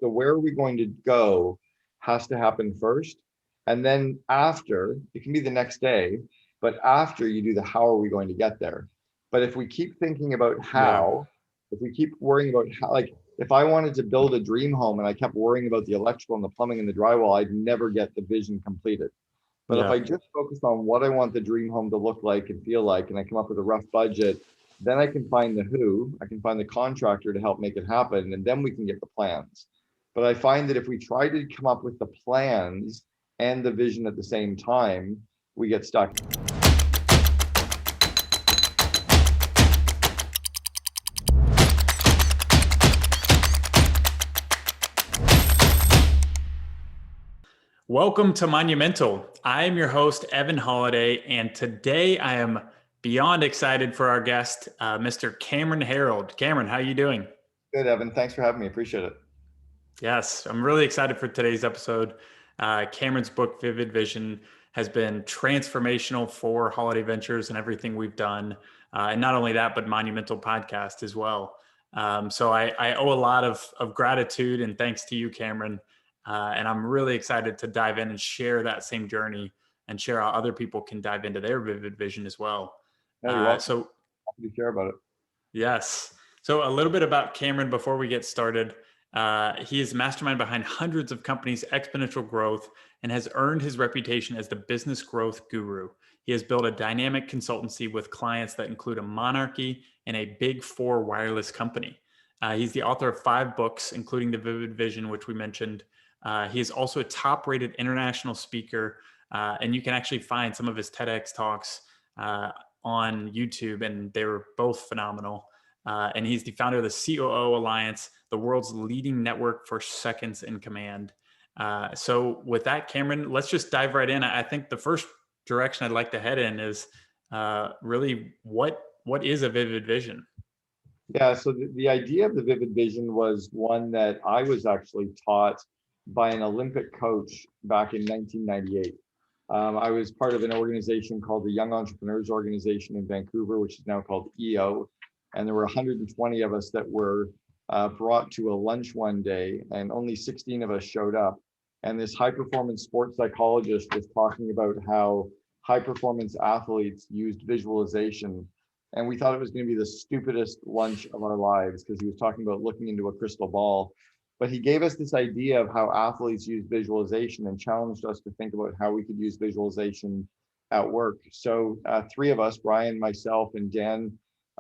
the where are we going to go has to happen first. And then after, it can be the next day, but after you do the how are we going to get there. But if we keep thinking about Yeah. how, if we keep worrying about how, like if I wanted to build a dream home and I kept worrying about the electrical and the plumbing and the drywall, I'd never get the vision completed. But if Yeah. I just focus on what I want the dream home to look like and feel like, and I come up with a rough budget, then I can find the who, I can find the contractor to help make it happen, and then we can get the plans. But I find that if we try to come up with the plans and the vision at the same time, we get stuck. Welcome to Monumental. I am your host, Evan Holiday, and today I am beyond excited for our guest, Mr. Cameron Herold. Cameron, how are you doing? Good, Evan. Thanks for having me. Appreciate it. Yes, I'm really excited for today's episode. Cameron's book, Vivid Vision, has been transformational for Holiday Ventures and everything we've done. And not only that, but Monumental Podcast as well. So I owe a lot of gratitude and thanks to you, Cameron. And I'm really excited to dive in and share that same journey and share how other people can dive into their vivid vision as well. No, you're welcome. So Happy to share about it. yes. So a little bit about Cameron before we get started. He is mastermind behind hundreds of companies' exponential growth and has earned his reputation as the business growth guru. He has built a dynamic consultancy with clients that include a monarchy and a big four wireless company. He's the author of 5 books, including The Vivid Vision, which we mentioned. He is also a top-rated international speaker, and you can actually find some of his TEDx talks on YouTube, and they were both phenomenal. And he's the founder of the COO Alliance, the world's leading network for seconds in command. So with that, Cameron, let's just dive right in. I think the first direction I'd like to head in is really what is a vivid vision? Yeah, so the idea of the vivid vision was one that I was actually taught by an Olympic coach back in 1998. I was part of an organization called the Young Entrepreneurs Organization in Vancouver, which is now called EO. And there were 120 of us that were brought to a lunch one day, and only 16 of us showed up. And this high performance sports psychologist was talking about how high performance athletes used visualization. And we thought it was going to be the stupidest lunch of our lives because he was talking about looking into a crystal ball. But he gave us this idea of how athletes use visualization and challenged us to think about how we could use visualization at work. So 3 of us, Brian, myself, and Dan,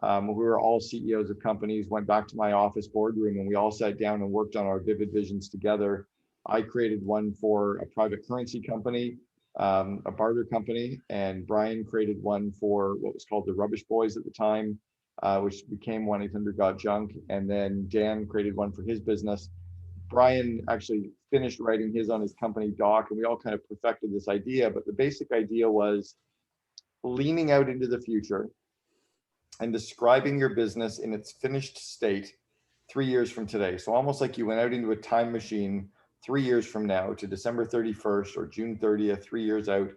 we were all CEOs of companies, went back to my office boardroom, and we all sat down and worked on our vivid visions together. I created one for a private currency company, a barter company, and Brian created one for what was called the Rubbish Boys at the time, which became 1-800-GOT-JUNK. And then Dan created one for his business. Brian actually finished writing his on his company doc, and we all kind of perfected this idea. But the basic idea was leaning out into the future and describing your business in its finished state 3 years from today. So almost like you went out into a time machine 3 years from now to December 31st or June 30th, 3 years out,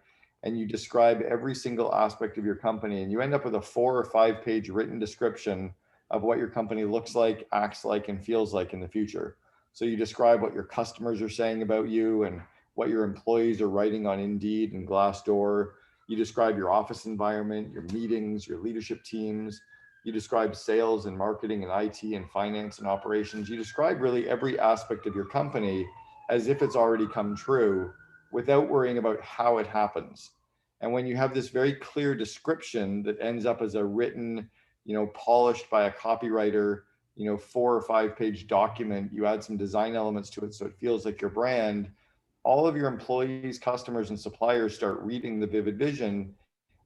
and you describe every single aspect of your company, and you end up with a 4 or 5 page written description of what your company looks like, acts like, and feels like in the future. So you describe what your customers are saying about you and what your employees are writing on Indeed and Glassdoor. You describe your office environment, your meetings, your leadership teams. You describe sales and marketing and IT and finance and operations. You describe really every aspect of your company as if it's already come true without worrying about how it happens. And when you have this very clear description that ends up as a written, polished by a copywriter, 4 or 5 page document, you add some design elements to it so it feels like your brand, all of your employees, customers, and suppliers start reading the vivid vision,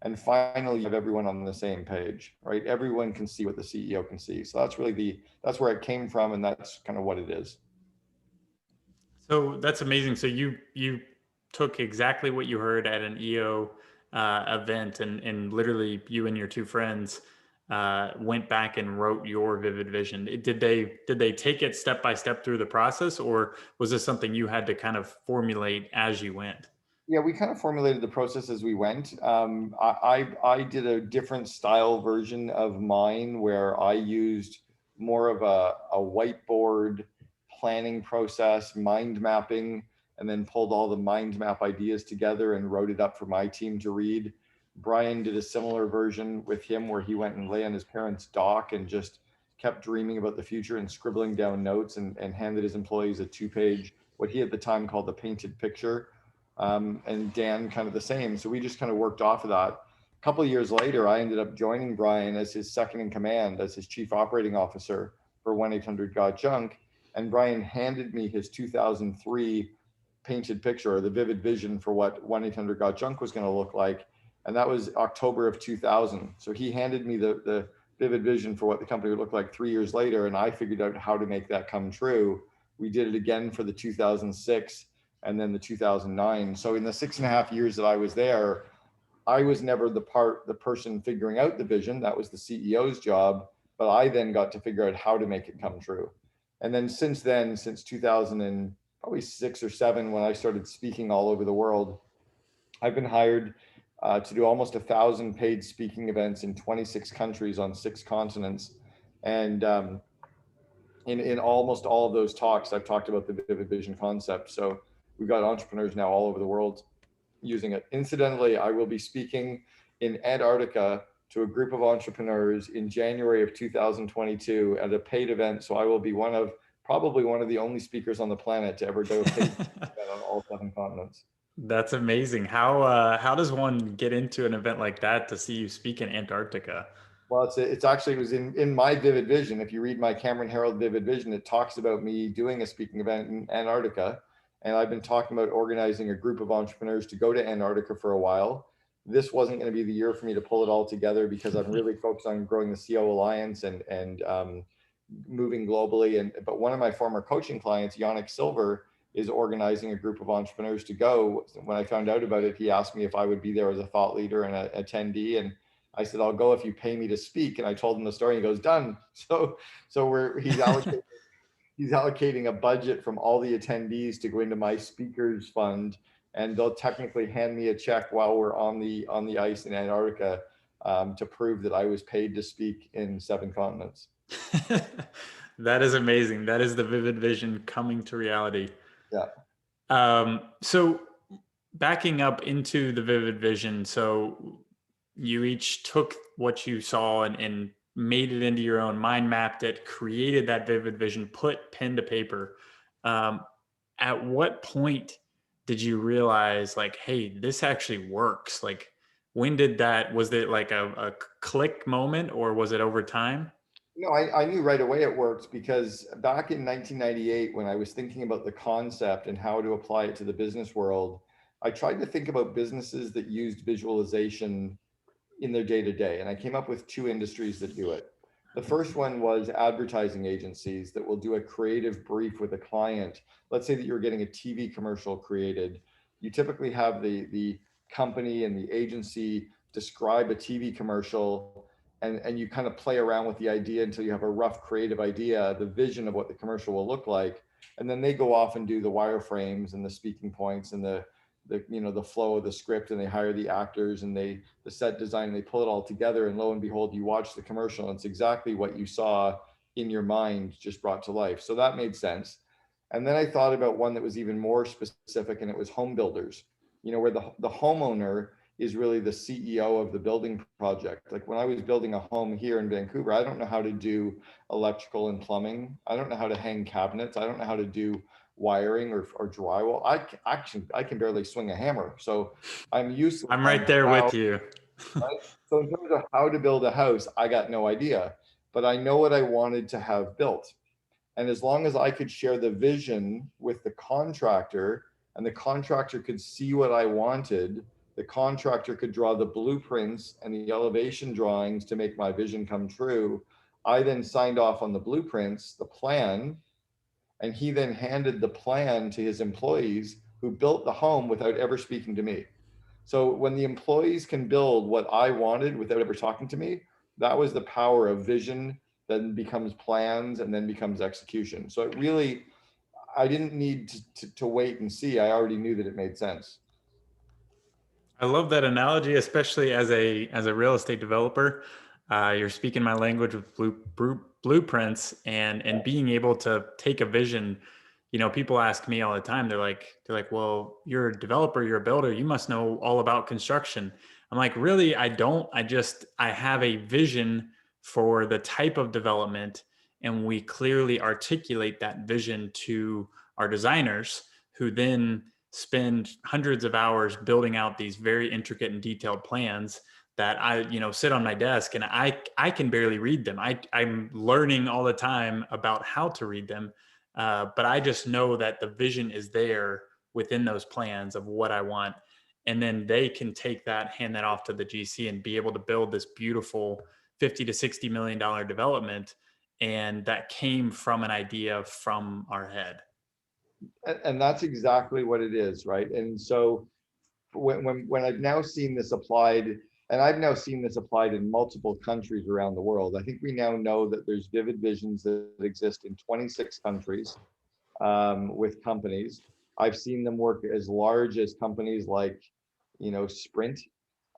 and finally you have everyone on the same page, right? Everyone can see what the CEO can see. So that's really that's where it came from, and that's kind of what it is. So that's amazing. So you took exactly what you heard at an EO event, and literally you and your 2 friends went back and wrote your vivid vision. Did they take it step by step through the process, or was this something you had to kind of formulate as you went? Yeah, we kind of formulated the process as we went. I did a different style version of mine where I used more of a whiteboard planning process, mind mapping, and then pulled all the mind map ideas together and wrote it up for my team to read. Brian did a similar version with him where he went and lay on his parents' dock and just kept dreaming about the future and scribbling down notes, and handed his employees a 2-page, what he at the time called the painted picture. And Dan kind of the same. So we just kind of worked off of that. A couple of years later, I ended up joining Brian as his second in command, as his chief operating officer for 1-800-GOT-JUNK. And Brian handed me his 2003 painted picture, or the vivid vision for what 1-800-GOT-JUNK was going to look like. And that was October of 2000. So he handed me the vivid vision for what the company would look like 3 years later. And I figured out how to make that come true. We did it again for the 2006 and then the 2009. So in the 6.5 years that I was there, I was never the person figuring out the vision. That was the CEO's job. But I then got to figure out how to make it come true. And then since 2006 or 7, when I started speaking all over the world, I've been hired to do almost 1,000 paid speaking events in 26 countries on 6 continents. And in almost all of those talks, I've talked about the vivid vision concept. So we've got entrepreneurs now all over the world using it. Incidentally, I will be speaking in Antarctica to a group of entrepreneurs in January of 2022 at a paid event. So I will be probably one of the only speakers on the planet to ever do a paid event on all 7 continents. That's amazing. How does one get into an event like that to see you speak in Antarctica? Well, it was in my vivid vision. If you read my Cameron Herold vivid vision, it talks about me doing a speaking event in Antarctica. And I've been talking about organizing a group of entrepreneurs to go to Antarctica for a while. This wasn't going to be the year for me to pull it all together, because I'm really focused on growing the COO Alliance and moving globally. But one of my former coaching clients, Yannick Silver, is organizing a group of entrepreneurs to go. When I found out about it, he asked me if I would be there as a thought leader and an attendee. And I said, I'll go if you pay me to speak. And I told him the story. And he goes, done. So he's allocating a budget from all the attendees to go into my speakers fund, and they'll technically hand me a check while we're on the ice in Antarctica to prove that I was paid to speak in 7 continents. That is amazing. That is the vivid vision coming to reality. Yeah. So backing up into the vivid vision, so you each took what you saw and made it into your own, mind mapped it, created that vivid vision, put pen to paper. At what point did you realize, like, hey, this actually works? Like, when was it like a click moment, or was it over time? No, I knew right away it worked, because back in 1998, when I was thinking about the concept and how to apply it to the business world, I tried to think about businesses that used visualization in their day-to-day. And I came up with 2 industries that do it. The first one was advertising agencies that will do a creative brief with a client. Let's say that you're getting a TV commercial created. You typically have the company and the agency describe a TV commercial, and you kind of play around with the idea until you have a rough creative idea, the vision of what the commercial will look like. And then they go off and do the wireframes and the speaking points and the flow of the script, and they hire the actors and the set design, and they pull it all together. And lo and behold, you watch the commercial and it's exactly what you saw in your mind just brought to life. So that made sense. And then I thought about one that was even more specific, and it was home builders, where the homeowner is really the CEO of the building project. Like when I was building a home here in Vancouver, I don't know how to do electrical and plumbing. I don't know how to hang cabinets. I don't know how to do wiring or drywall. I can barely swing a hammer. So I'm used to I'm right there with you. Right? So in terms of how to build a house, I got no idea, but I know what I wanted to have built. And as long as I could share the vision with the contractor, and the contractor could see what I wanted, the contractor could draw the blueprints and the elevation drawings to make my vision come true. I then signed off on the blueprints, the plan, and he then handed the plan to his employees, who built the home without ever speaking to me. So when the employees can build what I wanted without ever talking to me, that was the power of vision, then becomes plans, and then becomes execution. So it really, I didn't need to wait and see. I already knew that it made sense. I love that analogy, especially as a real estate developer. You're speaking my language with blueprints and being able to take a vision. People ask me all the time, they're like, well, you're a developer, you're a builder, you must know all about construction. I'm like, really, I don't. I have a vision for the type of development, and we clearly articulate that vision to our designers, who then spend hundreds of hours building out these very intricate and detailed plans that I, sit on my desk, and I can barely read them. I'm learning all the time about how to read them. But I just know that the vision is there within those plans of what I want. And then they can take that, hand that off to the GC, and be able to build this beautiful 50 to $60 million development. And that came from an idea from our head. And that's exactly what it is, right? And so when I've now seen this applied, and I've now seen this applied in multiple countries around the world, I think we now know that there's vivid visions that exist in 26 countries with companies. I've seen them work as large as companies like, Sprint,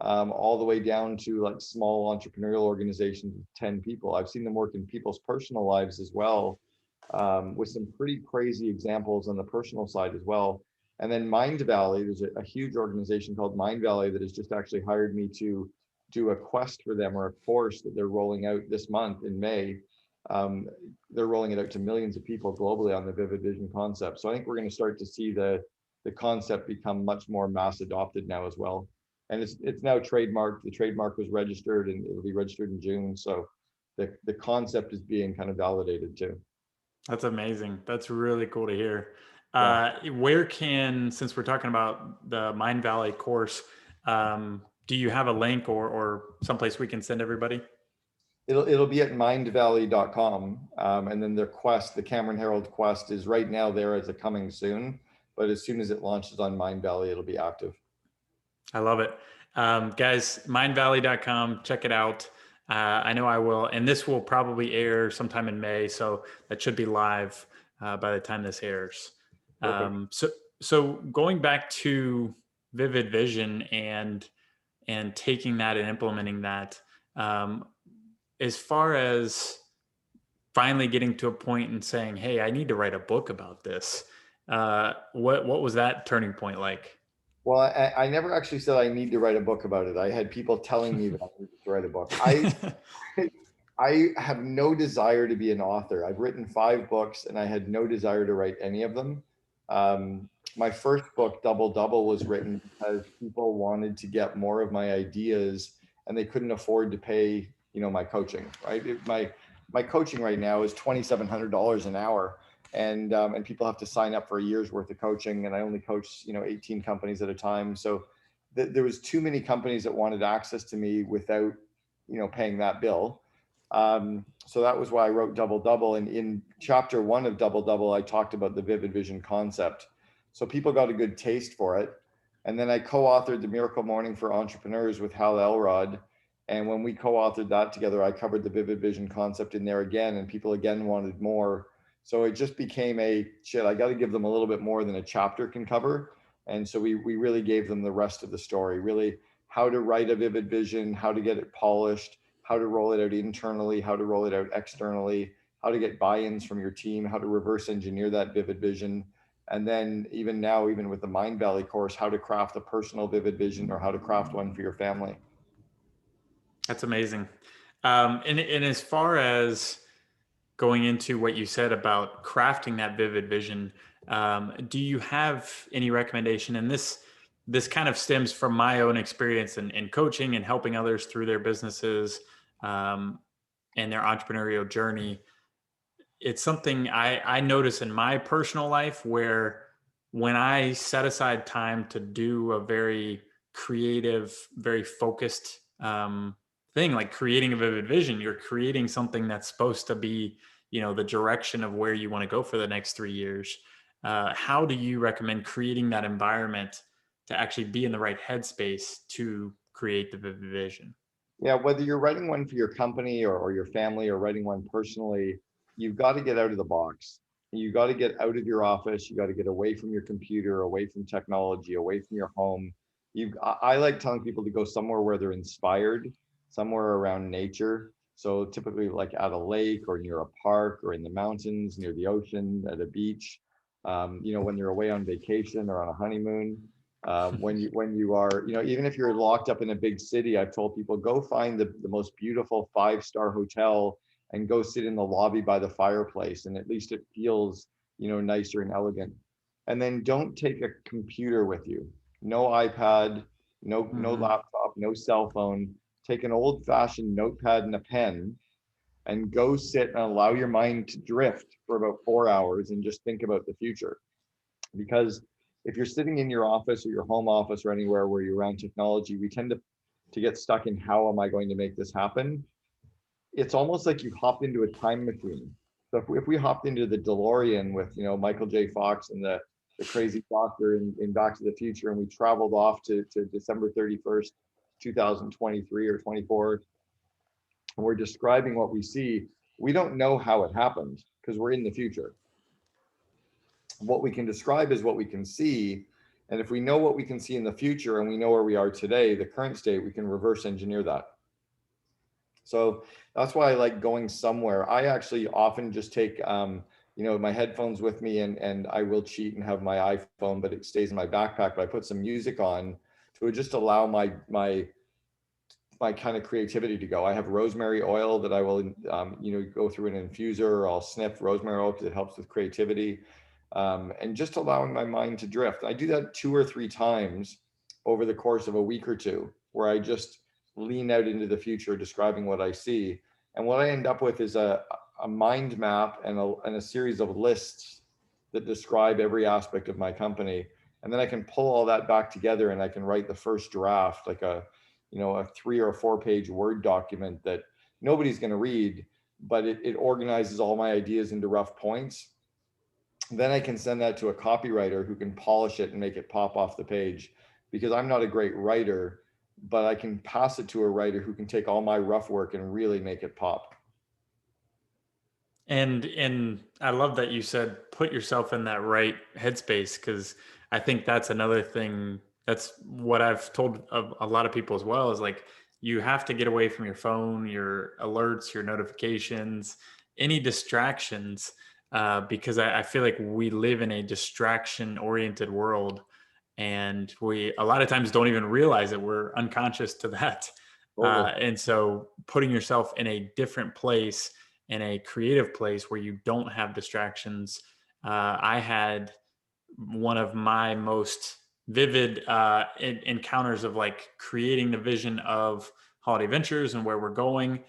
all the way down to like small entrepreneurial organizations with 10 people. I've seen them work in people's personal lives as well, with some pretty crazy examples on the personal side as well. And then Mind Valley, there's a huge organization called Mind Valley that has just actually hired me to do a quest for them, or a course that they're rolling out this month in May. They're rolling it out to millions of people globally on the vivid vision concept. So I think we're going to start to see the concept become much more mass adopted now as well. And it's now trademarked. The trademark was registered, and it'll be registered in June. So the concept is being kind of validated too. That's amazing. That's really cool to hear. Yeah. Since we're talking about the Mind Valley course, do you have a link or someplace we can send everybody? It'll be at mindvalley.com. And then their quest, the Cameron Herold quest, is right now there as a coming soon. But as soon as it launches on Mind Valley, it'll be active. I love it. Guys, mindvalley.com, check it out. I know I will. And this will probably air sometime in May. So that should be live by the time this airs. So going back to Vivid Vision and taking that and implementing that, as far as finally getting to a point and saying, hey, I need to write a book about this. What was that turning point like? Well, I never actually said I need to write a book about it. I had people telling me that I needed to write a book. I have no desire to be an author. I've written 5 books, and I had no desire to write any of them. My first book, Double Double, was written because people wanted to get more of my ideas, and they couldn't afford to pay, my coaching. Right? My coaching right now is $2,700 an hour. And people have to sign up for a year's worth of coaching, and I only coach 18 companies at a time. So there was too many companies that wanted access to me without paying that bill. So that was why I wrote Double Double. And in chapter 1 of Double Double, I talked about the vivid vision concept, so people got a good taste for it. And then I co-authored The Miracle Morning for Entrepreneurs with Hal Elrod, and when we co-authored that together, I covered the vivid vision concept in there again, and people again wanted more. So it just became I got to give them a little bit more than a chapter can cover. And so we really gave them the rest of the story, really how to write a vivid vision, how to get it polished, how to roll it out internally, how to roll it out externally, how to get buy-ins from your team, how to reverse engineer that vivid vision. And then even now, even with the Mind Valley course, how to craft a personal vivid vision, or how to craft one for your family. That's amazing. And as far as going into what you said about crafting that vivid vision, do you have any recommendation? And this kind of stems from my own experience in coaching and helping others through their businesses and their entrepreneurial journey. It's something I notice in my personal life, where when I set aside time to do a very creative, very focused thing, like creating a vivid vision, you're creating something that's supposed to be, the direction of where you want to go for the next 3 years. How do you recommend creating that environment to actually be in the right headspace to create the vivid vision? Yeah, whether you're writing one for your company or your family, or writing one personally, you've got to get out of the box. You got to get out of your office. You got to get away from your computer, away from technology, away from your home. I like telling people to go somewhere where they're inspired, somewhere around nature, So typically like at a lake or near a park or in the mountains, near the ocean, at a beach, you know, when you're away on vacation or on a honeymoon, when you are, you know, even if you're locked up in a big city, I've told people, go find the most beautiful 5-star hotel and go sit in the lobby by the fireplace. And at least it feels, you know, nicer and elegant. And then don't take a computer with you. No iPad, no laptop, no cell phone. Take an old-fashioned notepad and a pen and go sit and allow your mind to drift for about 4 hours and just think about the future. Because if you're sitting in your office or your home office or anywhere where you're around technology, we tend to get stuck in how am I going to make this happen? It's almost like you hopped into a time machine. So if we hopped into the DeLorean with, you know, Michael J. Fox and the crazy doctor in Back to the Future, and we traveled off to December 31st, 2023 or 24, and we're describing what we see, we don't know how it happened because we're in the future. What we can describe is what we can see. And if we know what we can see in the future and we know where we are today, the current state, we can reverse engineer that. So that's why I like going somewhere. I actually often just take, you know, my headphones with me, and I will cheat and have my iPhone, but it stays in my backpack. But I put some music on to just allow my kind of creativity to go. I have rosemary oil that I will, you know, go through an infuser, or I'll sniff rosemary oil because it helps with creativity, and just allowing my mind to drift. I do that 2 or 3 times over the course of a week or two, where I just lean out into the future, describing what I see. And what I end up with is a mind map and a series of lists that describe every aspect of my company. And then I can pull all that back together and I can write the first draft, like a, you know, a 3 or 4 page Word document that nobody's going to read, but it organizes all my ideas into rough points. Then I can send that to a copywriter who can polish it and make it pop off the page, because I'm not a great writer, but I can pass it to a writer who can take all my rough work and really make it pop. And I love that you said put yourself in that right headspace, because I think that's another thing. That's what I've told a lot of people as well, is like you have to get away from your phone, your alerts, your notifications, any distractions, because I feel like we live in a distraction oriented world, and we a lot of times don't even realize that we're unconscious to that. Totally. And so putting yourself in a different place, in a creative place where you don't have distractions. I had one of my most vivid encounters of like creating the vision of Holiday Ventures and where we're going.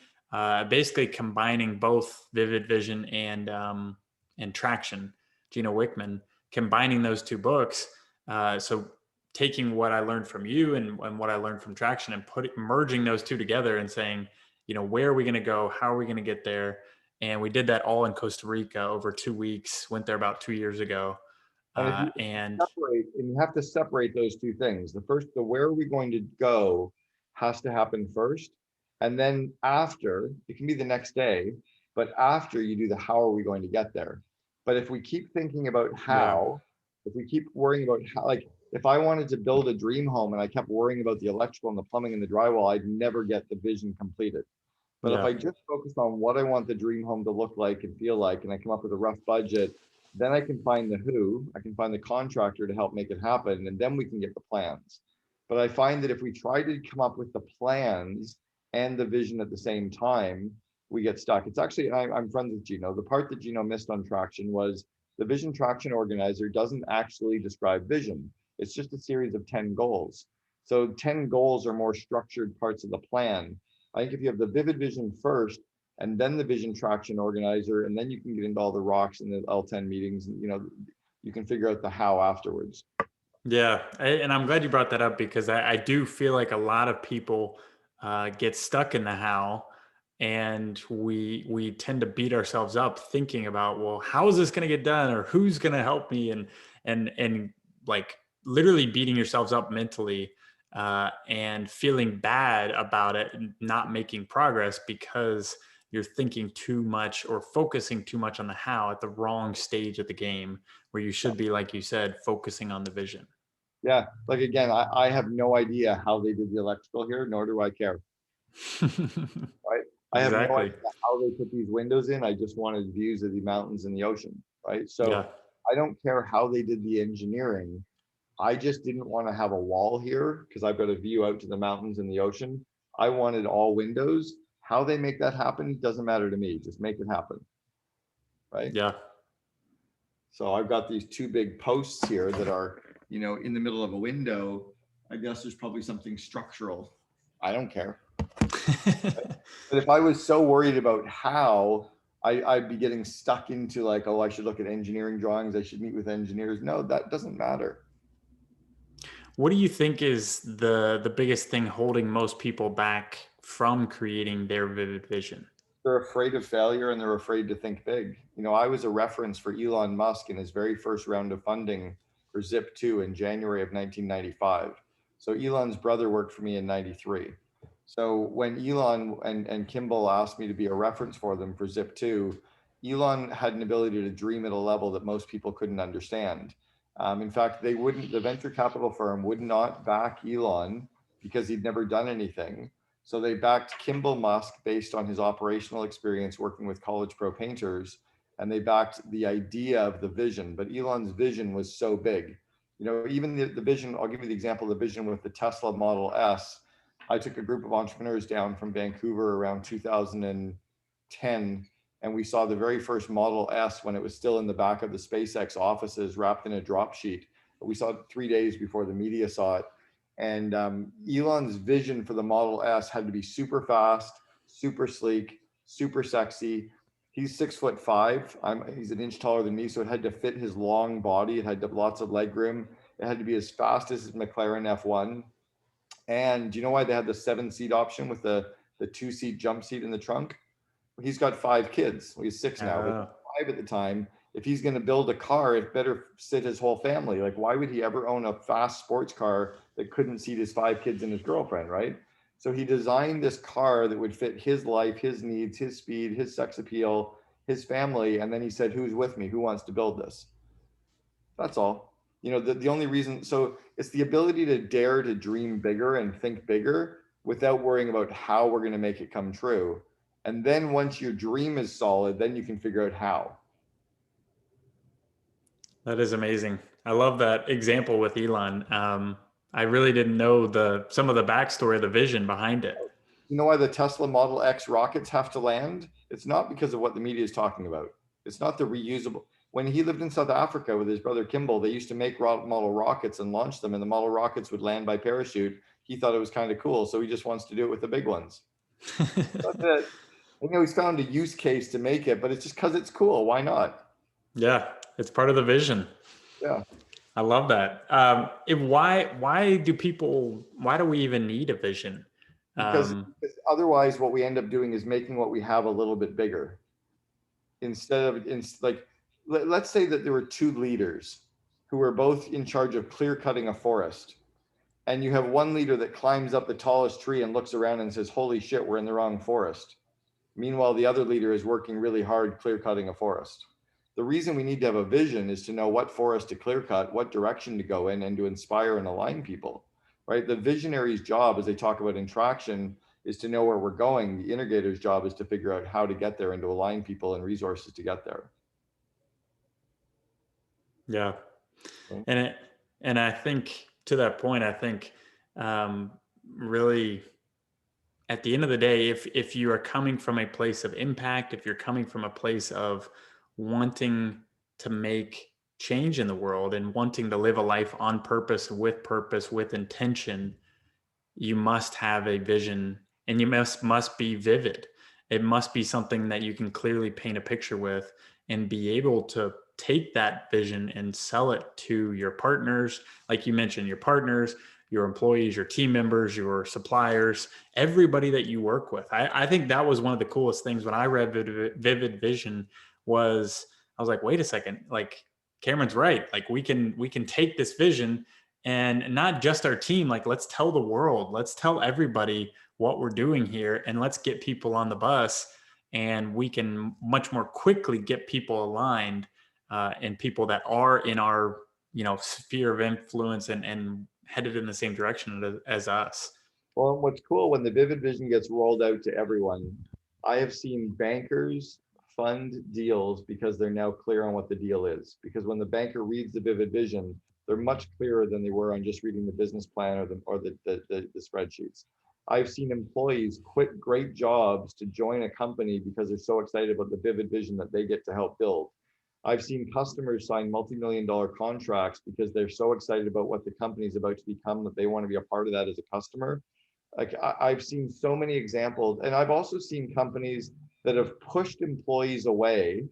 Basically combining both Vivid Vision and Traction, Gino Wickman, combining those 2 books. So taking what I learned from you and what I learned from Traction and merging those 2 together and saying, you know, where are we going to go? How are we going to get there? And we did that all in Costa Rica over 2 weeks, went there about 2 years ago. And if you And separate, and you have to separate those 2 things. The first, the where are we going to go, has to happen first. And then after, it can be the next day, but after you do the how are we going to get there. But if we keep thinking about yeah, how, if we keep worrying about how, like if I wanted to build a dream home and I kept worrying about the electrical and the plumbing and the drywall, I'd never get the vision completed. But if yeah. I just focus on what I want the dream home to look like and feel like, and I come up with a rough budget, then I can find the who, I can find the contractor to help make it happen, and then we can get the plans. But I find that if we try to come up with the plans and the vision at the same time, we get stuck. It's actually, I'm friends with Gino. The part that Gino missed on Traction was the vision traction organizer doesn't actually describe vision. It's just a series of 10 goals. So 10 goals are more structured parts of the plan. I think if you have the vivid vision first and then the vision traction organizer, and then you can get into all the rocks and the L10 meetings, and you know, you can figure out the how afterwards. Yeah, and I'm glad you brought that up, because I do feel like a lot of people get stuck in the how, and we tend to beat ourselves up thinking about, well, how is this going to get done, or who's going to help me, and like literally beating yourselves up mentally, and feeling bad about it and not making progress because you're thinking too much or focusing too much on the how at the wrong stage of the game, where you should be, like you said, focusing on the vision. Yeah, like again, I have no idea how they did the electrical here, nor do I care. Right? I have no Exactly. idea how they put these windows in. I just wanted views of the mountains and the ocean, right? So Yeah. I don't care how they did the engineering. I just didn't want to have a wall here because I've got a view out to the mountains and the ocean. I wanted all windows. How they make that happen doesn't matter to me. Just make it happen, right? Yeah. So I've got these two big posts here that are, in the middle of a window. I guess there's probably something structural. I don't care. But if I was so worried about how, I'd be getting stuck into like, oh, I should look at engineering drawings. I should meet with engineers. No, that doesn't matter. What do you think is the biggest thing holding most people back from creating their vivid vision? They're afraid of failure and they're afraid to think big. I was a reference for Elon Musk in his very first round of funding for Zip2 in January of 1995. So Elon's brother worked for me in 93. So when Elon and Kimball asked me to be a reference for them for Zip2, Elon had an ability to dream at a level that most people couldn't understand. In fact, the venture capital firm would not back Elon because he'd never done anything. So they backed Kimball Musk based on his operational experience working with college pro painters, and they backed the idea of the vision. But Elon's vision was so big. Even the vision, I'll give you the example of the vision with the Tesla Model S. I took a group of entrepreneurs down from Vancouver around 2010, and we saw the very first Model S when it was still in the back of the SpaceX offices wrapped in a drop sheet. We saw it 3 days before the media saw it. And Elon's vision for the Model S had to be super fast, super sleek, super sexy. He's 6'5". He's an inch taller than me, so it had to fit his long body. It had to have lots of leg room. It had to be as fast as his McLaren F1. And do you know why they had the 7-seat option with the 2-seat jump seat in the trunk? He's got 5 kids. Well, he's 6 now, but 5 at the time. If he's going to build a car, it better sit his whole family. Like, why would he ever own a fast sports car that couldn't seat his 5 kids and his girlfriend, right? So he designed this car that would fit his life, his needs, his speed, his sex appeal, his family. And then he said, who's with me? Who wants to build this? That's all. The only reason, so it's the ability to dare to dream bigger and think bigger without worrying about how we're going to make it come true. And then once your dream is solid, then you can figure out how. That is amazing. I love that example with Elon. I really didn't know some of the backstory of the vision behind it. You know why the Tesla Model X rockets have to land? It's not because of what the media is talking about. It's not the reusable. When he lived in South Africa with his brother Kimball, they used to make model rockets and launch them, and the model rockets would land by parachute. He thought it was kind of cool, so he just wants to do it with the big ones. That's it. He's found a use case to make it, but it's just because it's cool. Why not? Yeah, it's part of the vision. Yeah. I love that. Why do we even need a vision? Because otherwise what we end up doing is making what we have a little bit bigger. Let's say that there were 2 leaders who were both in charge of clear cutting a forest. And you have one leader that climbs up the tallest tree and looks around and says, holy shit, we're in the wrong forest. Meanwhile, the other leader is working really hard clear cutting a forest. The reason we need to have a vision is to know what forest to clear cut, what direction to go in, and to inspire and align people, right? The visionary's job, as they talk about in traction, is to know where we're going. The integrator's job is to figure out how to get there and to align people and resources to get there. Yeah. Okay. And I think to that point, I think really at the end of the day, if you are coming from a place of impact, if you're coming from a place of wanting to make change in the world and wanting to live a life on purpose, with intention, you must have a vision, and you must be vivid. It must be something that you can clearly paint a picture with and be able to take that vision and sell it to your partners. Like you mentioned, your partners, your employees, your team members, your suppliers, everybody that you work with. I think that was one of the coolest things when I read Vivid Vision was I was like, wait a second, like Cameron's right. Like we can take this vision and not just our team, like let's tell the world, let's tell everybody what we're doing here, and let's get people on the bus, and we can much more quickly get people aligned and people that are in our sphere of influence and headed in the same direction as us. Well, what's cool when the Vivid Vision gets rolled out to everyone, I have seen bankers fund deals because they're now clear on what the deal is. Because when the banker reads the vivid vision, they're much clearer than they were on just reading the business plan or the spreadsheets. I've seen employees quit great jobs to join a company because they're so excited about the vivid vision that they get to help build. I've seen customers sign multi-million-dollar contracts because they're so excited about what the company is about to become that they want to be a part of that as a customer. Like I've seen so many examples, and I've also seen companies that have pushed employees away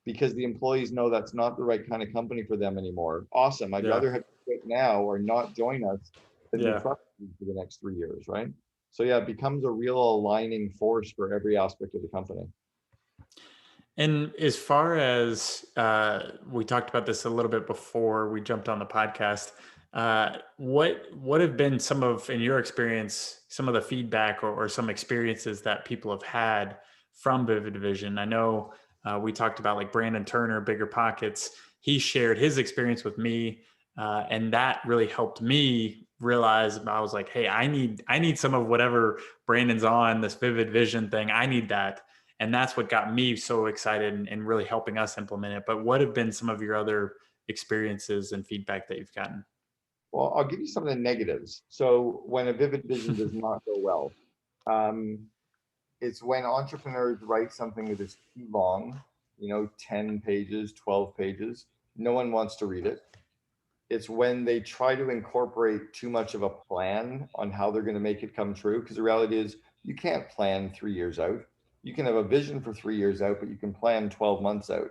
because the employees know that's not the right kind of company for them anymore. Awesome. I'd Yeah. rather have you quit now or not join us than be Yeah. trusted for the next 3 years, right? So yeah, it becomes a real aligning force for every aspect of the company. And as far as we talked about this a little bit before we jumped on the podcast, what have been some of, in your experience, some of the feedback or some experiences that people have had from Vivid Vision? I know we talked about like Brandon Turner, Bigger Pockets. He shared his experience with me, and that really helped me realize. I was like, hey, I need some of whatever Brandon's on, this Vivid Vision thing. I need that. And that's what got me so excited and really helping us implement it. But what have been some of your other experiences and feedback that you've gotten? Well, I'll give you some of the negatives. So when a vivid vision does not go well, um, it's when entrepreneurs write something that is too long, 10 pages, 12 pages. No one wants to read it. It's when they try to incorporate too much of a plan on how they're going to make it come true. Because the reality is, you can't plan 3 years out. You can have a vision for 3 years out, but you can plan 12 months out.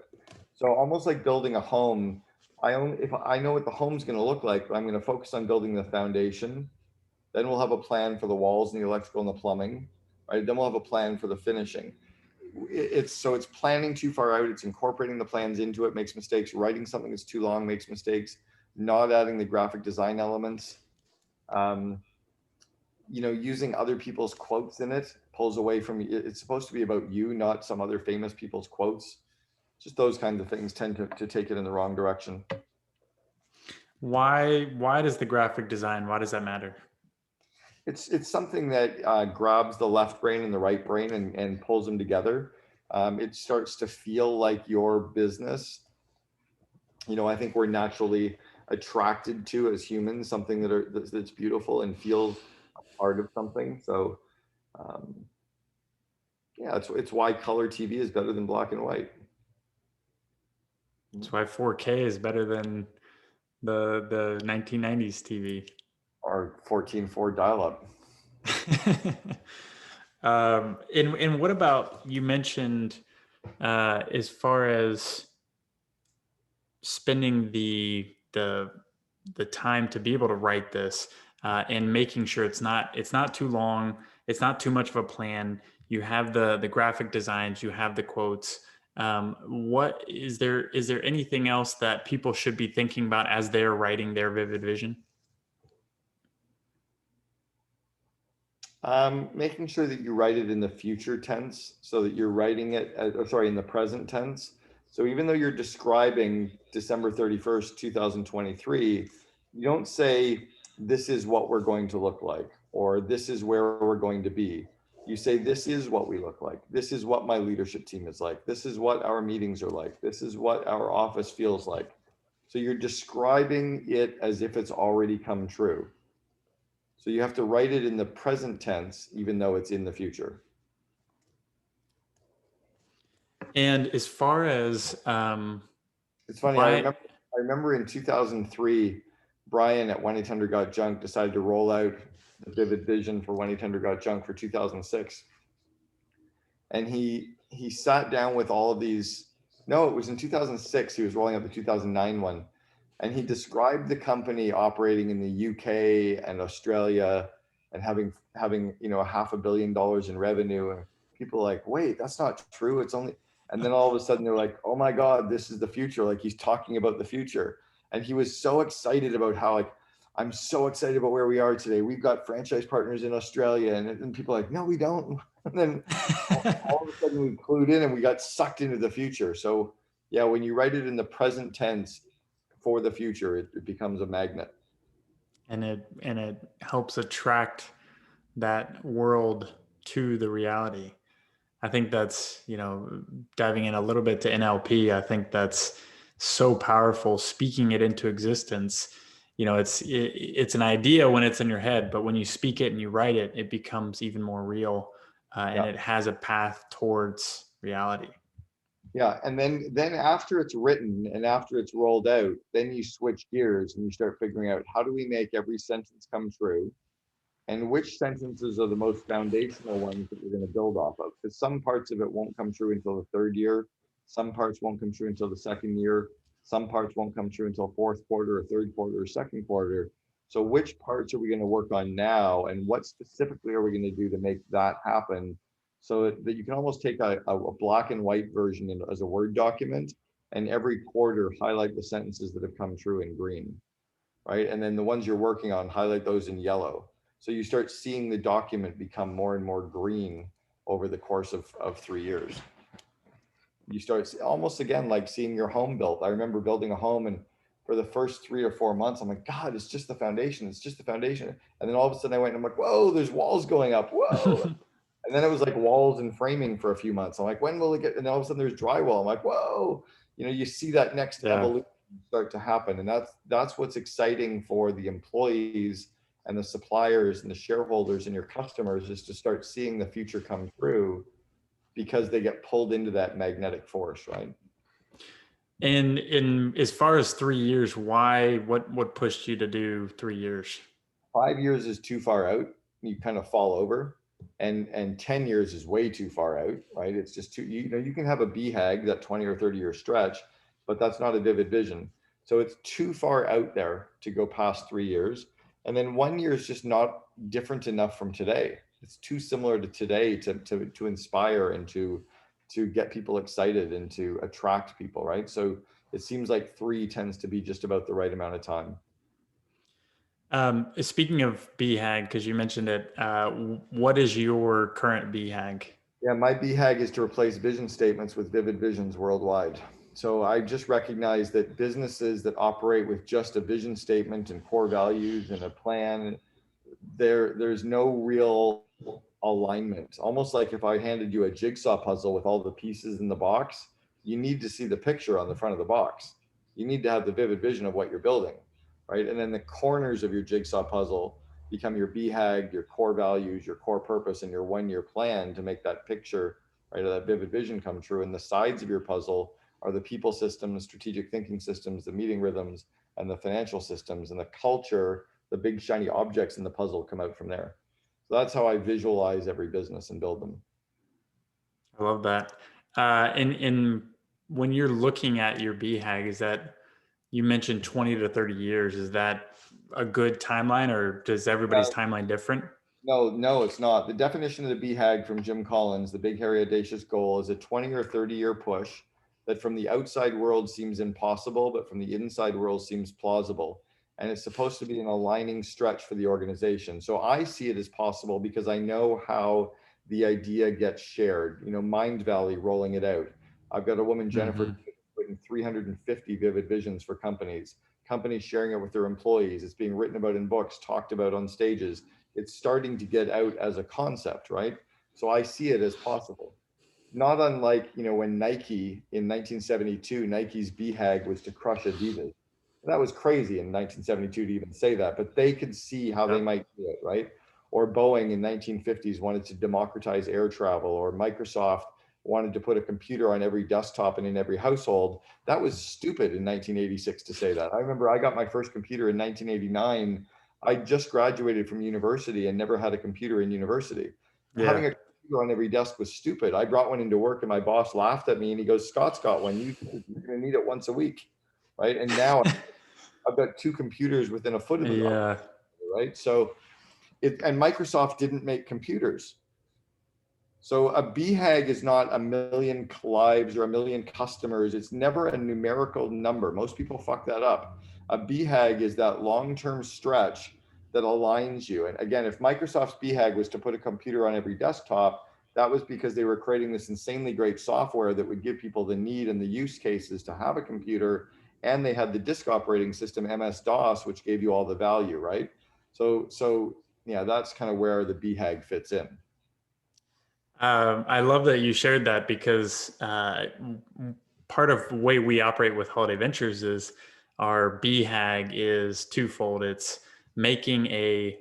So almost like building a home, if I know what the home's going to look like, but I'm going to focus on building the foundation. Then we'll have a plan for the walls and the electrical and the plumbing, right? Then we'll have a plan for the finishing. It's planning too far out. It's incorporating the plans into it, makes mistakes. Writing something that's too long makes mistakes. Not adding the graphic design elements. Um, using other people's quotes in it pulls away from you. It's supposed to be about you, not some other famous people's quotes. Just those kinds of things tend to take it in the wrong direction. Why does the graphic design, why does that matter? It's something that grabs the left brain and the right brain and pulls them together. It starts to feel like your business. I think we're naturally attracted to, as humans, something that's beautiful and feels part of something. So um, yeah, it's why color TV is better than black and white. That's why 4K is better than the 1990s TV. Or 14.4 dial-up. And what about, you mentioned as far as spending the time to be able to write this and making sure it's not too long, it's not too much of a plan. You have the graphic designs, you have the quotes. What is there anything else that people should be thinking about as they're writing their vivid vision? Making sure that you write it in the future tense so that you're writing it, in the present tense. So even though you're describing December 31st, 2023, you don't say, this is what we're going to look like, or this is where we're going to be. You say, this is what we look like. This is what my leadership team is like. This is what our meetings are like. This is what our office feels like. So you're describing it as if it's already come true. So you have to write it in the present tense, even though it's in the future. And as far as it's funny, I remember in 2003, Brian at 1-800-GOT-JUNK decided to roll out the vivid vision for 1-800-GOT-JUNK for 2006. And he sat down with all of these. No, it was in 2006. He was rolling out the 2009 one. And he described the company operating in the UK and Australia and having $500 million in revenue. And people are like, wait, that's not true. It's only, and then all of a sudden they're like, oh my God, this is the future. Like, he's talking about the future. And he was so excited about how, like, I'm so excited about where we are today. We've got franchise partners in Australia. And people are like, no, we don't. And then all of a sudden we clued in and we got sucked into the future. So yeah, when you write it in the present tense for the future, it becomes a magnet. And it helps attract that world to the reality. I think that's, diving in a little bit to NLP, I think that's so powerful, speaking it into existence. It's an idea when it's in your head, but when you speak it and you write it, it becomes even more real, and Yeah. it has a path towards reality. Yeah, and then after it's written and after it's rolled out, then you switch gears and you start figuring out, how do we make every sentence come true, and which sentences are the most foundational ones that we're going to build off of. Because some parts of it won't come true until the third year, some parts won't come true until the second year, some parts won't come true until fourth quarter or third quarter or second quarter. So which parts are we going to work on now, and what specifically are we going to do to make that happen, so that you can almost take a black and white version as a Word document, and every quarter highlight the sentences that have come true in green, right? And then the ones you're working on, highlight those in yellow. So you start seeing the document become more and more green over the course of 3 years. You start almost again like seeing your home built. I remember building a home, and for the first 3 or 4 months, I'm like, God, it's just the foundation. It's just the foundation. And then all of a sudden I went and I'm like, whoa, there's walls going up. Whoa. And then it was like walls and framing for a few months. I'm like, when will it get? And then all of a sudden there's drywall. I'm like, whoa, you see that next Yeah. evolution start to happen. And that's what's exciting for the employees and the suppliers and the shareholders and your customers, is to start seeing the future come through, because they get pulled into that magnetic force, right? And in as far as 3 years, what pushed you to do 3 years? 5 years is too far out. You kind of fall over. And 10 years is way too far out, right? It's just too, you can have a BHAG, that 20 or 30 year stretch, but that's not a vivid vision. So it's too far out there to go past 3 years. And then 1 year is just not different enough from today. It's too similar to today to inspire and to get people excited and to attract people, right? So it seems like 3 tends to be just about the right amount of time. Speaking of BHAG, because you mentioned it, what is your current BHAG? Yeah, my BHAG is to replace vision statements with vivid visions worldwide. So I just recognize that businesses that operate with just a vision statement and core values and a plan, there's no real alignment. Almost like if I handed you a jigsaw puzzle with all the pieces in the box, you need to see the picture on the front of the box. You need to have the vivid vision of what you're building, right? And then the corners of your jigsaw puzzle become your BHAG, your core values, your core purpose, and your 1 year plan to make that picture, right, of that vivid vision come true. And the sides of your puzzle are the people systems, strategic thinking systems, the meeting rhythms, and the financial systems, and the culture, the big shiny objects in the puzzle come out from there. So that's how I visualize every business and build them. I love that. In when you're looking at your BHAG, is that, you mentioned 20 to 30 years? Is that a good timeline, or does everybody's timeline different? No, it's not. The definition of the BHAG from Jim Collins, the big, hairy, audacious goal, is a 20 or 30-year push that from the outside world seems impossible, but from the inside world seems plausible. And it's supposed to be an aligning stretch for the organization. So I see it as possible because I know how the idea gets shared. Mind Valley rolling it out. I've got a woman, Jennifer, Mm-hmm. putting 350 vivid visions for companies sharing it with their employees. It's being written about in books, talked about on stages. It's starting to get out as a concept, right? So I see it as possible. Not unlike, when Nike in 1972, Nike's BHAG was to crush Adidas. That was crazy in 1972 to even say that, but they could see how they might do it, right? Or Boeing in 1950s wanted to democratize air travel, or Microsoft wanted to put a computer on every desktop and in every household. That was stupid in 1986 to say that. I remember I got my first computer in 1989. I just graduated from university and never had a computer in university. Yeah. Having a computer on every desk was stupid. I brought one into work and my boss laughed at me and he goes, Scott's got one. You're going to need it once a week, right? And now I've got 2 computers within a foot of them, Yeah. right? So and Microsoft didn't make computers. So a BHAG is not a million lives or a million customers. It's never a numerical number. Most people fuck that up. A BHAG is that long-term stretch that aligns you. And again, if Microsoft's BHAG was to put a computer on every desktop, that was because they were creating this insanely great software that would give people the need and the use cases to have a computer. And they had the disk operating system, MS-DOS, which gave you all the value, right? So yeah, that's kind of where the BHAG fits in. I love that you shared that because part of the way we operate with Holiday Ventures is our BHAG is twofold. It's making a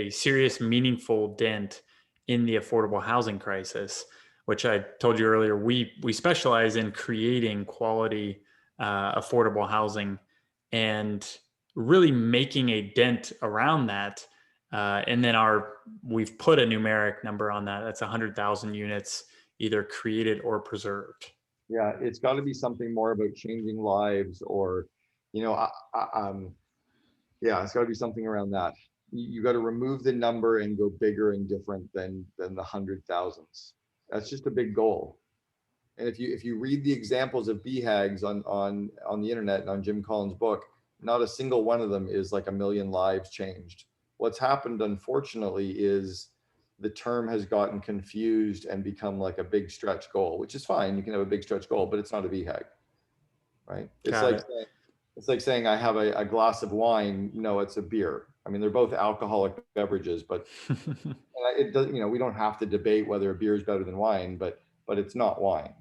serious, meaningful dent in the affordable housing crisis, which I told you earlier. We specialize in creating quality, affordable housing, and really making a dent around that. And then we've put a numeric number on that. That's 100,000 units either created or preserved. Yeah, it's got to be something more about changing lives, or, you know, yeah, it's got to be something around that. You got to remove the number and go bigger and different than the 100,000s. That's just a big goal. And if you read the examples of BHAGs on the internet and on Jim Collins' book, not a single one of them is like a million lives changed. What's happened, unfortunately, is the term has gotten confused and become like a big stretch goal, which is fine. You can have a big stretch goal, but it's not a BHAG, right? Got it. It's like saying I have a glass of wine. No, it's a beer. I mean, they're both alcoholic beverages, but it does. You know, we don't have to debate whether a beer is better than wine, but it's not wine.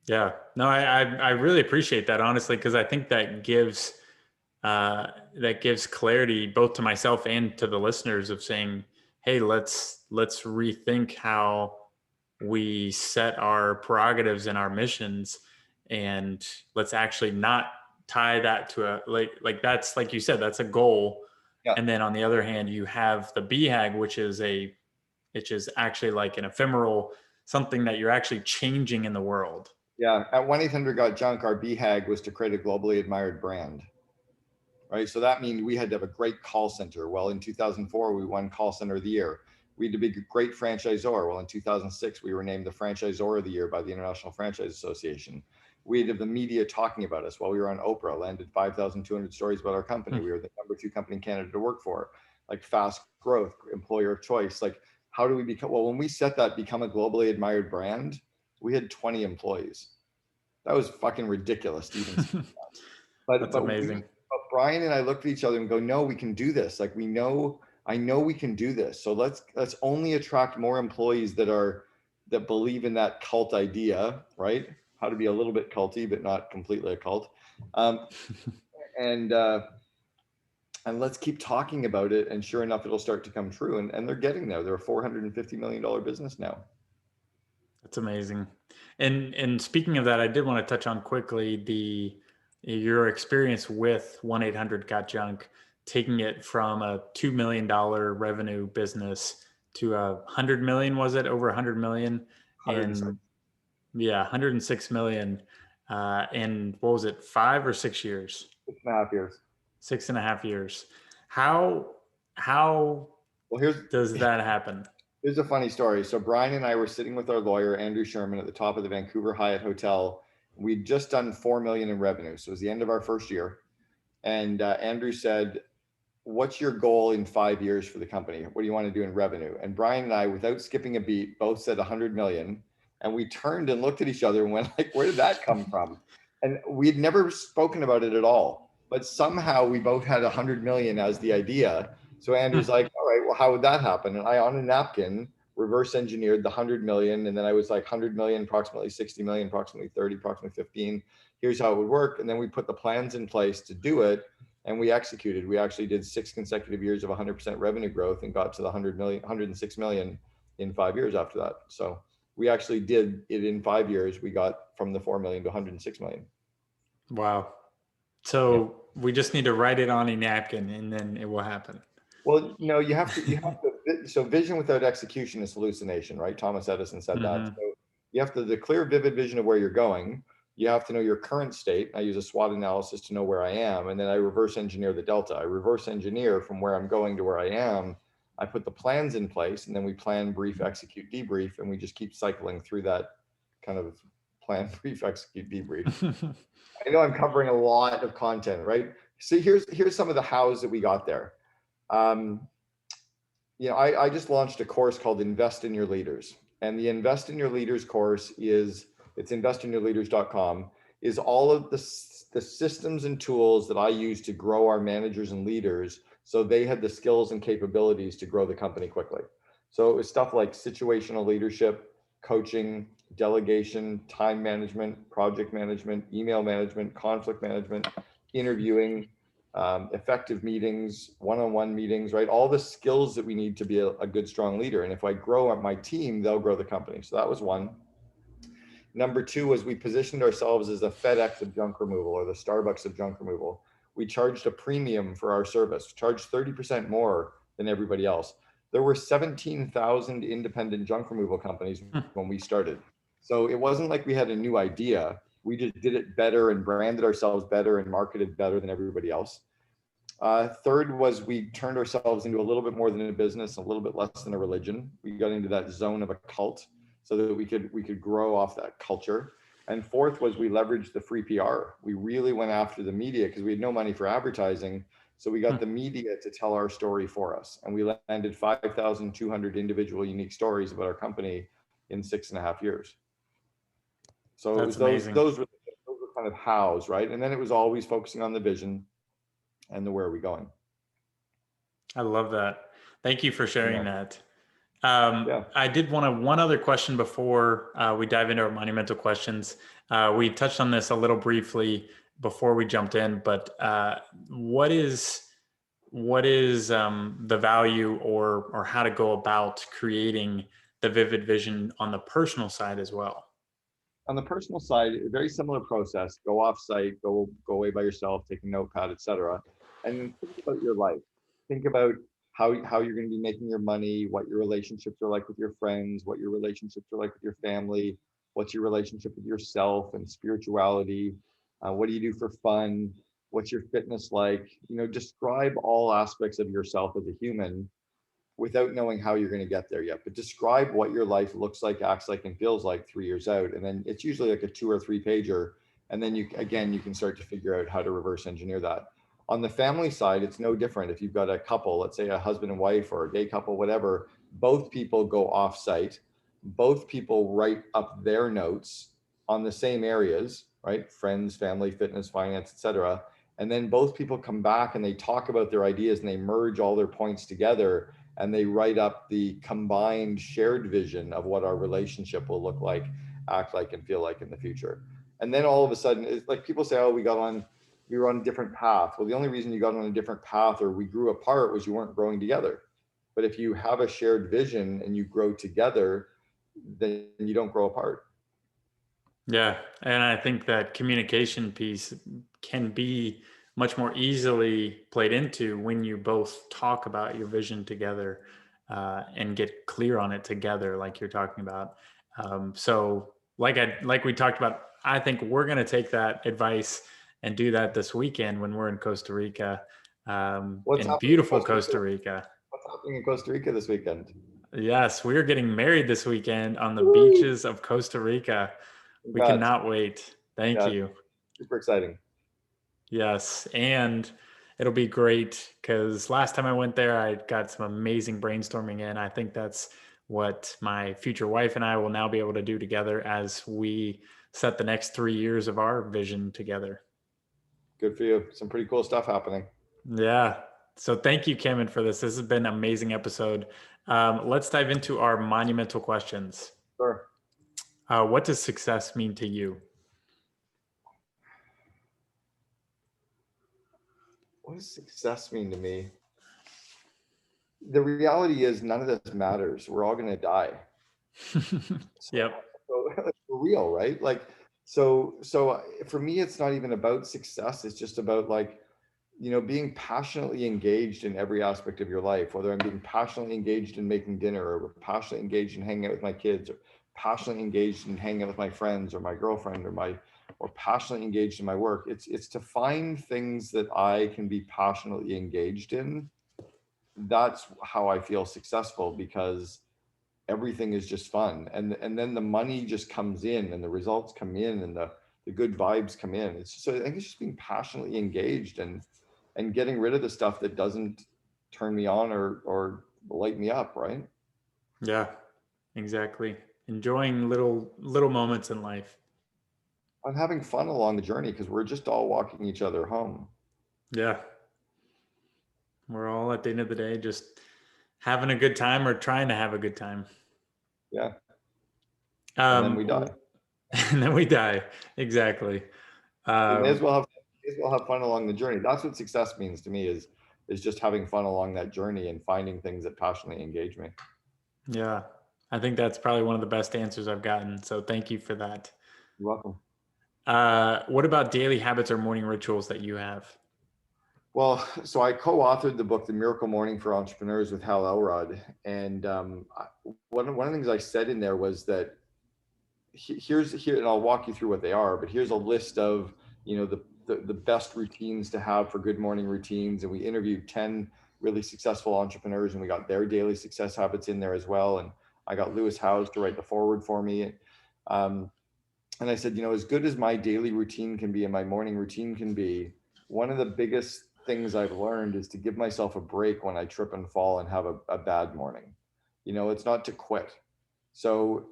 Yeah, no, I really appreciate that, honestly, because I think that gives clarity both to myself and to the listeners of saying, hey, let's rethink how we set our prerogatives and our missions, and let's actually not tie that to a like that's, like you said, that's a goal. Yeah. And then on the other hand, you have the BHAG, which is actually like an ephemeral, something that you're actually changing in the world. Yeah, at 1-800-GOT-JUNK, our BHAG was to create a globally admired brand, right? So that means we had to have a great call center. Well, in 2004, we won Call Center of the Year. We had to be a great franchisor. Well, in 2006, we were named the Franchisor of the Year by the International Franchise Association. We had the media talking about us while we were on Oprah, landed 5,200 stories about our company. We were the #2 company in Canada to work for, like fast growth, employer of choice. Like, how do we become, well, when we set that become a globally admired brand, we had 20 employees. That was fucking ridiculous to even see that. That's amazing. But Brian and I looked at each other and go, no, we can do this. Like, I know we can do this. So let's only attract more employees that believe in that cult idea, right? How to be a little bit culty, but not completely a cult. And let's keep talking about it. And sure enough, it'll start to come true. And they're getting there. They're a $450 million business now. That's amazing. And speaking of that, I did want to touch on quickly your experience with 1-800-GOT-JUNK, taking it from a $2 million revenue business to 100 million, was it? Over 100 million? And yeah, 106 million. In what was it, 5 or 6 years? 6.5 years. 6.5 years. How does that happen? Here's a funny story. So Brian and I were sitting with our lawyer, Andrew Sherman, at the top of the Vancouver Hyatt Hotel. We'd just done 4 million in revenue. So it was the end of our first year. And Andrew said, what's your goal in 5 years for the company? What do you want to do in revenue? And Brian and I, without skipping a beat, both said 100 million. And we turned and looked at each other and went like, where did that come from? And we'd never spoken about it at all. But somehow we both had 100 million as the idea. So Andrew's like, all right, well, how would that happen? And I, on a napkin, reverse engineered the 100 million. And then I was like 100 million, approximately 60 million, approximately 30, approximately 15. Here's how it would work. And then we put the plans in place to do it. And we executed. We actually did 6 consecutive years of 100% revenue growth and got to the 100 million, 106 million in 5 years after that. So we actually did it in 5 years. We got from the 4 million to 106 million. Wow. So we just need to write it on a napkin and then it will happen. Well, no, you have to, so vision without execution is hallucination, right? Thomas Edison said that. So you have to, the clear, vivid vision of where you're going. You have to know your current state. I use a SWOT analysis to know where I am. And then I reverse engineer the delta. I reverse engineer from where I'm going to where I am. I put the plans in place, and then we plan, brief, execute, debrief. And we just keep cycling through that kind of plan, brief, execute, debrief. I know I'm covering a lot of content, right? So here's some of the hows that we got there. You know, I just launched a course called Invest in Your Leaders. And the Invest in Your Leaders course it's investinyourleaders.com, is all of the systems and tools that I use to grow our managers and leaders so they had the skills and capabilities to grow the company quickly. So it was stuff like situational leadership, coaching, delegation, time management, project management, email management, conflict management, interviewing, effective meetings, one-on-one meetings, right? All the skills that we need to be a good, strong leader. And if I grow my team, they'll grow the company. So that was one. Number two was we positioned ourselves as the FedEx of junk removal or the Starbucks of junk removal. We charged a premium for our service, charged 30% more than everybody else. There were 17,000 independent junk removal companies when we started. So it wasn't like we had a new idea. We just did it better and branded ourselves better and marketed better than everybody else. Third was we turned ourselves into a little bit more than a business, a little bit less than a religion. We got into that zone of a cult so that we could grow off that culture. And fourth was we leveraged the free PR. We really went after the media because we had no money for advertising. So we got the media to tell our story for us. And we landed 5,200 individual unique stories about our company in 6.5 years. So it was those were kind of hows, right? And then it was always focusing on the vision and the where are we going. I love that. Thank you for sharing that. Yeah. I did want one other question before we dive into our monumental questions. We touched on this a little briefly before we jumped in, but what is the value or how to go about creating the vivid vision on the personal side as well? On the personal side, a very similar process. Go off site, go away by yourself, take a notepad, etc. And think about your life. Think about how you're going to be making your money, what your relationships are like with your friends, what your relationships are like with your family, what's your relationship with yourself and spirituality, what do you do for fun, what's your fitness like, describe all aspects of yourself as a human without knowing how you're going to get there yet. But describe what your life looks like, acts like, and feels like 3 years out. And then it's usually like a 2 or 3 pager. And then you can start to figure out how to reverse engineer that. On the family side, it's no different. If you've got a couple, let's say a husband and wife or a gay couple, whatever, both people go off site, both people write up their notes on the same areas, right? Friends, family, fitness, finance, etc. And then both people come back and they talk about their ideas and they merge all their points together and they write up the combined shared vision of what our relationship will look like, act like, and feel like in the future. And then all of a sudden, it's like people say, oh, we were on a different path. Well, the only reason you got on a different path or we grew apart was you weren't growing together. But if you have a shared vision and you grow together, then you don't grow apart. Yeah. And I think that communication piece can be much more easily played into when you both talk about your vision together and get clear on it together, like you're talking about. So like we talked about, I think we're going to take that advice and do that this weekend when we're in Costa Rica, in beautiful Costa Rica. What's happening in Costa Rica this weekend? Yes, we are getting married this weekend on the beaches of Costa Rica. We cannot wait. Thank you. Super exciting. Yes. And it'll be great because last time I went there, I got some amazing brainstorming in. I think that's what my future wife and I will now be able to do together as we set the next 3 years of our vision together. Good for you. Some pretty cool stuff happening. Yeah. So thank you, Cameron, for this. This has been an amazing episode. Let's dive into our monumental questions. Sure. What does success mean to you? What does success mean to me? The reality is none of this matters. We're all going to die. Yep. So for real, right? Like, so for me, it's not even about success. It's just about being passionately engaged in every aspect of your life, whether I'm being passionately engaged in making dinner or passionately engaged in hanging out with my kids or passionately engaged in hanging out with my friends or my girlfriend or passionately engaged in my work. It's to find things that I can be passionately engaged in. That's how I feel successful because everything is just fun. And then the money just comes in and the results come in and the good vibes come in. I think it's just being passionately engaged and getting rid of the stuff that doesn't turn me on or light me up, right? Yeah, exactly. Enjoying little moments in life. I'm having fun along the journey because we're just all walking each other home. Yeah. We're all at the end of the day just Having a good time or trying to have a good time. Yeah. And then we die. And then we die. Exactly. You may as well have fun along the journey. That's what success means to me is just having fun along that journey and finding things that passionately engage me. Yeah. I think that's probably one of the best answers I've gotten. So thank you for that. You're welcome. What about daily habits or morning rituals that you have? Well, so I co-authored the book, The Miracle Morning for Entrepreneurs with Hal Elrod. And one of the things I said in there was that here, and I'll walk you through what they are, but here's a list of, the best routines to have for good morning routines. And we interviewed 10 really successful entrepreneurs and we got their daily success habits in there as well. And I got Lewis Howes to write the foreword for me. And I said, as good as my daily routine can be and my morning routine can be, one of the biggest things I've learned is to give myself a break when I trip and fall and have a bad morning. It's not to quit. So,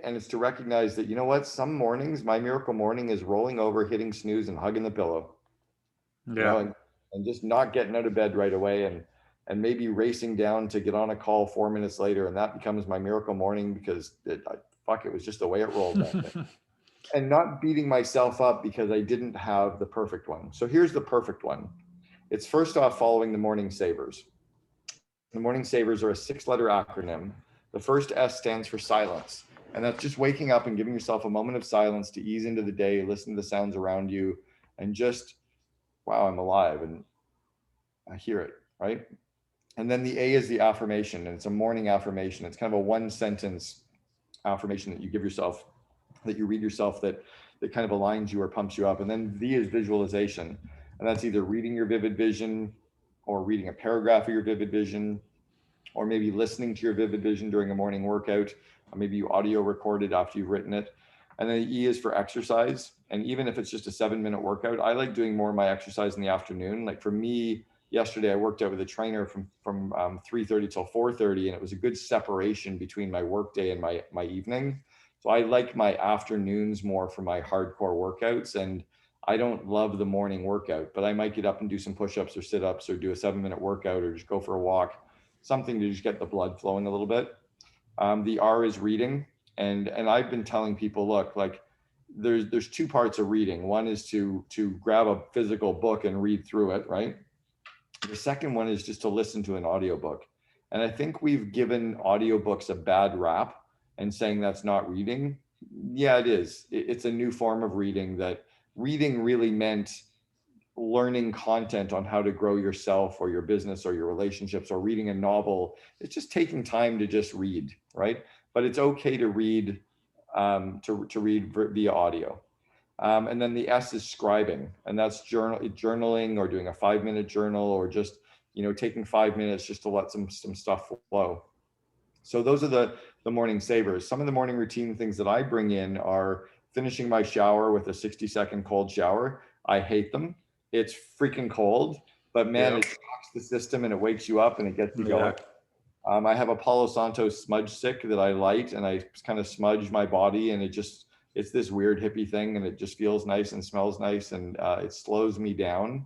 and it's to recognize that, some mornings, my miracle morning is rolling over, hitting snooze and hugging the pillow, and just not getting out of bed right away and maybe racing down to get on a call 4 minutes later. And that becomes my miracle morning because it was just the way it rolled that day. And not beating myself up because I didn't have the perfect one. So here's the perfect one. It's first off following the morning savers. The morning savers are a 6-letter acronym. The first S stands for silence. And that's just waking up and giving yourself a moment of silence to ease into the day, listen to the sounds around you, and just, wow, I'm alive and I hear it, right? And then the A is the affirmation, and it's a morning affirmation. It's kind of a 1-sentence affirmation that you give yourself, that you read yourself, that kind of aligns you or pumps you up. And then V is visualization. And that's either reading your vivid vision or reading a paragraph of your vivid vision, or maybe listening to your vivid vision during a morning workout, or maybe you audio record it after you've written it. And then the E is for exercise. And even if it's just a 7-minute workout, I like doing more of my exercise in the afternoon. Like for me, yesterday I worked out with a trainer from 3:30 till 4:30, and it was a good separation between my workday and my evening. So I like my afternoons more for my hardcore workouts, and I don't love the morning workout, but I might get up and do some push-ups or sit-ups or do a 7-minute workout or just go for a walk, something to just get the blood flowing a little bit. The R is reading. And I've been telling people, look, like there's 2 parts of reading. One is to grab a physical book and read through it, right? The second one is just to listen to an audiobook. And I think we've given audiobooks a bad rap and saying that's not reading. Yeah, it is. It's a new form of reading, that reading really meant learning content on how to grow yourself or your business or your relationships, or reading a novel. It's just taking time to just read, right? But it's okay to read, to read via audio. And then the S is scribing, and that's journaling or doing a 5-minute journal, or just, taking 5 minutes just to let some stuff flow. So those are the morning savers. Some of the morning routine things that I bring in are finishing my shower with a 60-second cold shower. I hate them. It's freaking cold, but man, It shocks the system and it wakes you up and it gets you going. I have a Palo Santo smudge stick that I light, and I kind of smudge my body, and it's this weird hippie thing, and it just feels nice and smells nice, and it slows me down.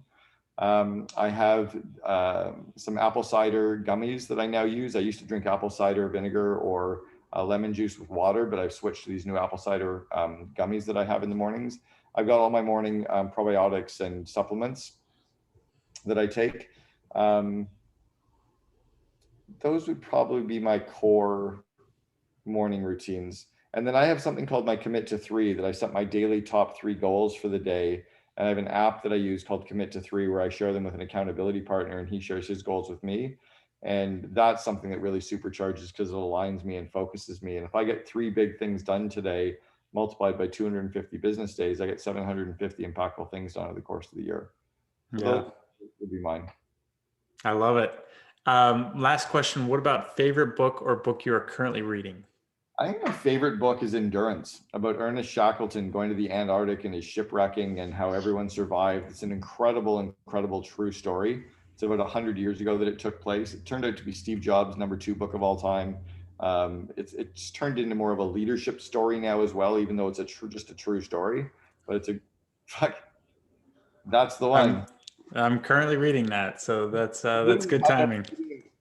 I have some apple cider gummies that I now use. I used to drink apple cider vinegar or lemon juice with water, but I've switched to these new apple cider gummies that I have in the mornings. I've got all my morning probiotics and supplements that I take. Those would probably be my core morning routines. And then I have something called my Commit to 3, that I set my daily top 3 goals for the day. And I have an app that I use called Commit to 3, where I share them with an accountability partner and he shares his goals with me. And that's something that really supercharges, because it aligns me and focuses me. And if I get 3 big things done today, multiplied by 250 business days, I get 750 impactful things done over the course of the year. So those would be mine. I love it. Last question. What about favorite book or book you are currently reading? I think my favorite book is Endurance, about Ernest Shackleton going to the Antarctic and his shipwrecking and how everyone survived. It's an incredible true story. It's about 100 years ago that it took place. It turned out to be Steve Jobs' #2 book of all time. It's turned into more of a leadership story now as well, even though it's just a true story. But that's the one. I'm currently reading that, so that's good timing.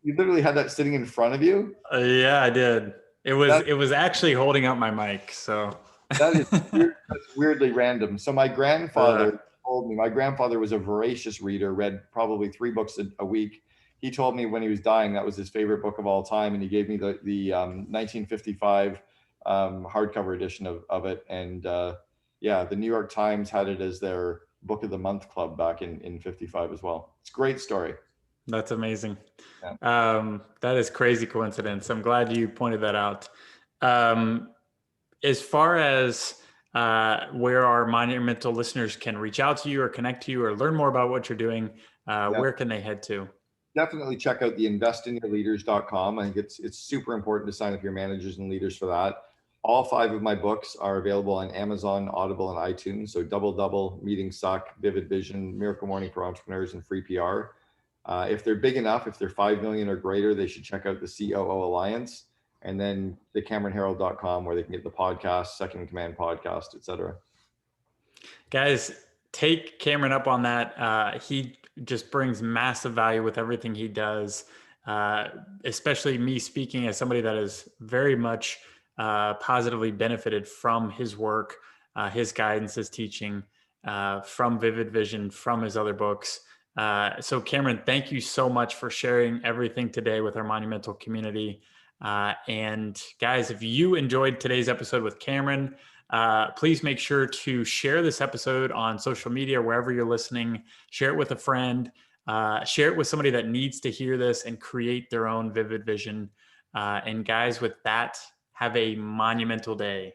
You literally had that sitting in front of you? Yeah, I did. That, It was actually holding up my mic. So that is weird. That's weirdly random. So my uh, grandfather told me, my grandfather was a voracious reader, read probably 3 books a week. He told me when he was dying, that was his favorite book of all time. And he gave me the 1955 hardcover edition of it. And yeah, the New York Times had it as their book of the month club back in 55 as well. It's a great story. that's amazing. Yeah. That is crazy coincidence. I'm glad you pointed that out. Um, as far as where our monumental listeners can reach out to you or connect to you or learn more about what you're doing, Yeah. where can they head to? Definitely check out the investinyourleaders.com. I think it's super important to sign up your managers and leaders for that. All 5 of my books are available on Amazon, Audible, and iTunes. So Double Double, Meeting Suck, Vivid Vision, Miracle Morning for Entrepreneurs, and Free PR. If they're big enough, if they're 5 million or greater, they should check out the COO Alliance, and then the CameronHerold.com, where they can get the podcast, Second in Command podcast, etc. Guys, take Cameron up on that. He just brings massive value with everything he does, especially me speaking as somebody that is very much positively benefited from his work, his guidance, his teaching, from Vivid Vision, from his other books. So Cameron, thank you so much for sharing everything today with our monumental community. And guys, if you enjoyed today's episode with Cameron, please make sure to share this episode on social media, wherever you're listening. Share it with a friend. Share it with somebody that needs to hear this and create their own vivid vision. And guys, with that, have a monumental day.